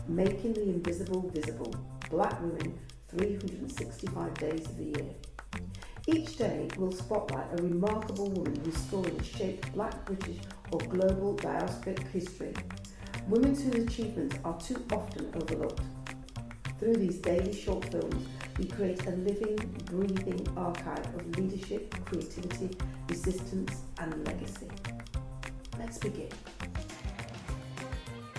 making the invisible visible, Black women 365 days of the year. Each day will spotlight a remarkable woman whose story has shaped Black, British or global diasporic history, women whose achievements are too often overlooked. Through these daily short films, we create a living, breathing archive of leadership, creativity, resistance and legacy. Let's begin.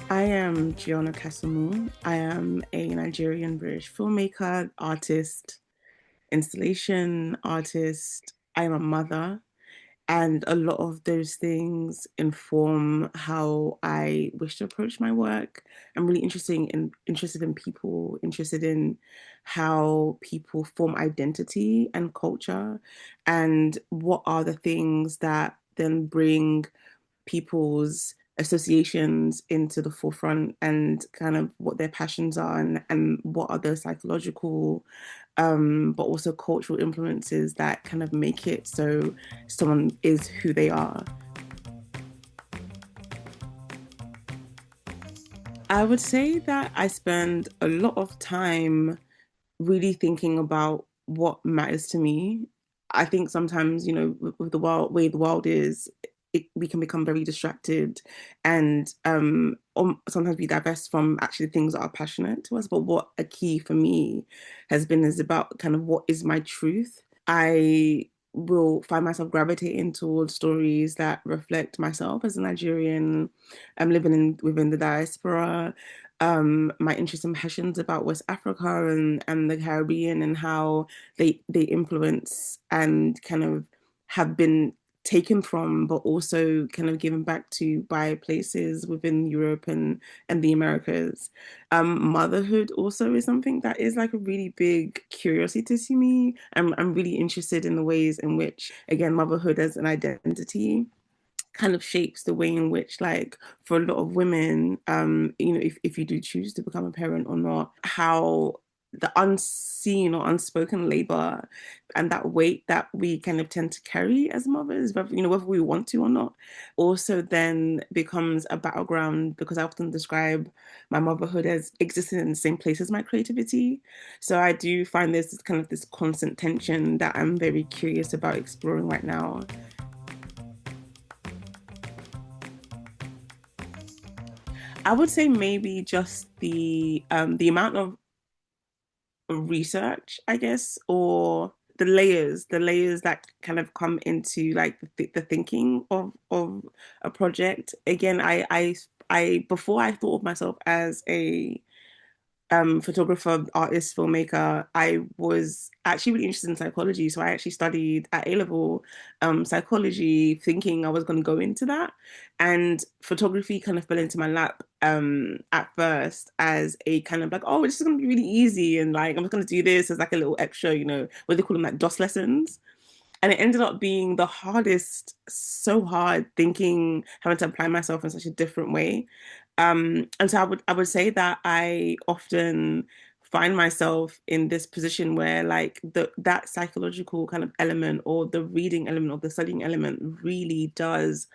I am Juliana Kasumu. I am a Nigerian British filmmaker, artist, installation artist. I am a mother, and a lot of those things inform how I wish to approach my work. I'm really interested in people, interested in how people form identity and culture, and what are the things that then bring people's associations into the forefront, and kind of what their passions are, and what are the psychological but also cultural influences that kind of make it so someone is who they are. I would say that I spend a lot of time really thinking about what matters to me. I think sometimes, with the way the world is, we can become very distracted, and sometimes we divest from actually things that are passionate to us. But what a key for me has been is about kind of what is my truth. I will find myself gravitating towards stories that reflect myself as a Nigerian. I'm living within the diaspora, my interests and passions about West Africa and the Caribbean, and how they influence and kind of have been taken from, but also kind of given back to by places within Europe and the Americas. Motherhood also is something that is like a really big curiosity to me. I'm really interested in the ways in which, again, motherhood as an identity kind of shapes the way in which, like, for a lot of women, if you do choose to become a parent or not, how the unseen or unspoken labor and that weight that we kind of tend to carry as mothers, whether we want to or not, also then becomes a battleground, because I often describe my motherhood as existing in the same place as my creativity. So I do find this kind of this constant tension that I'm very curious about exploring right now. I would say maybe just the amount of research, I guess, or the layers that kind of come into like the thinking of a project. Again, I before I thought of myself as a photographer, artist, filmmaker, I was actually really interested in psychology. So I actually studied at A level psychology, thinking I was going to go into that. And photography kind of fell into my lap at first as a kind of like, oh, it's just going to be really easy. And like, I'm just going to do this as like a little extra, what they call them, like DOS lessons. And it ended up being the hardest, so hard thinking, having to apply myself in such a different way. And so I would say that I often find myself in this position where like that psychological kind of element, or the reading element, or the studying element, really does.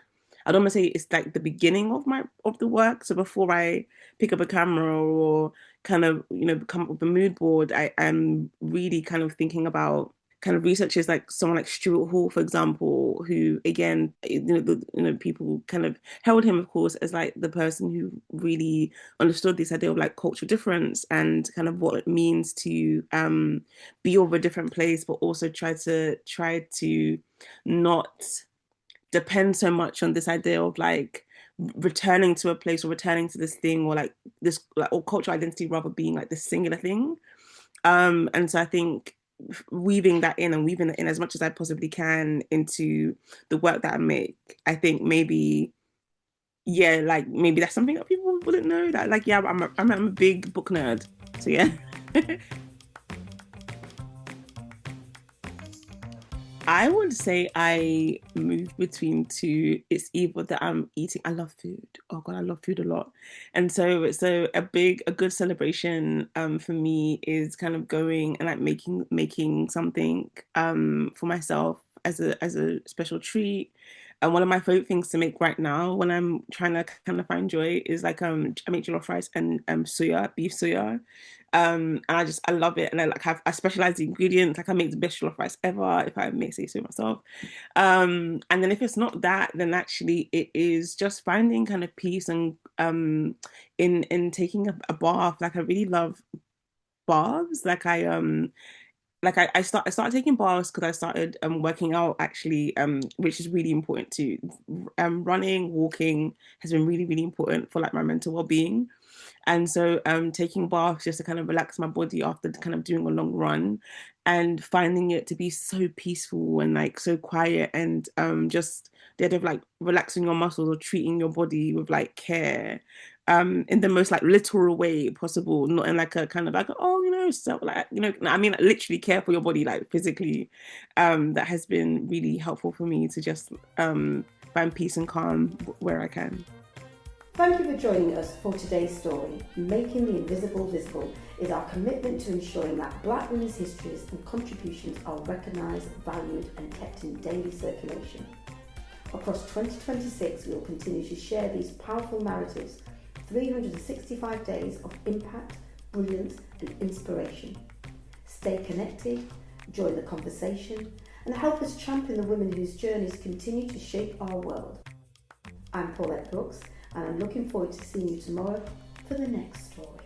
I don't want to say it's like the beginning of the work. So before I pick up a camera or kind of come up with a mood board, I am really kind of thinking about kind of researchers like someone like Stuart Hall, for example, who again, people kind of held him, of course, as like the person who really understood this idea of like cultural difference and kind of what it means to be over a different place, but also try to not depend so much on this idea of like returning to a place or returning to this thing, or like this like, or cultural identity rather being like this singular thing. And so I think weaving that in as much as I possibly can into the work that I make, I think maybe, yeah, like maybe that's something that people wouldn't know, that like, yeah, I'm a big book nerd. So yeah. I would say I move between two. It's either that I'm eating. I love food. Oh God, I love food a lot. And so a good celebration for me is kind of going and like making something for myself as a special treat. And one of my favorite things to make right now when I'm trying to kind of find joy is like I make jollof rice and soya, beef soya. And I love it. And I specialize the ingredients. Like I make the best jollof rice ever if I may say so myself. And then if it's not that, then actually it is just finding kind of peace and in taking a bath. Like I really love baths. I started taking baths because I started working out actually, which is really important too. Running, walking has been really, really important for like my mental well-being. And so taking baths just to kind of relax my body after kind of doing a long run and finding it to be so peaceful and like so quiet and just the idea of like relaxing your muscles or treating your body with like care in the most like literal way possible, not in like a kind of like, oh, so like, I mean, like, literally care for your body, like physically. That has been really helpful for me to just find peace and calm where I can. Thank you for joining us for today's story. Making the Invisible Visible is our commitment to ensuring that Black women's histories and contributions are recognised, valued and kept in daily circulation. Across 2026, we will continue to share these powerful narratives, 365 days of impact, brilliance and inspiration. Stay connected, join the conversation and help us champion the women whose journeys continue to shape our world. I'm Paulette Brooks and I'm looking forward to seeing you tomorrow for the next story.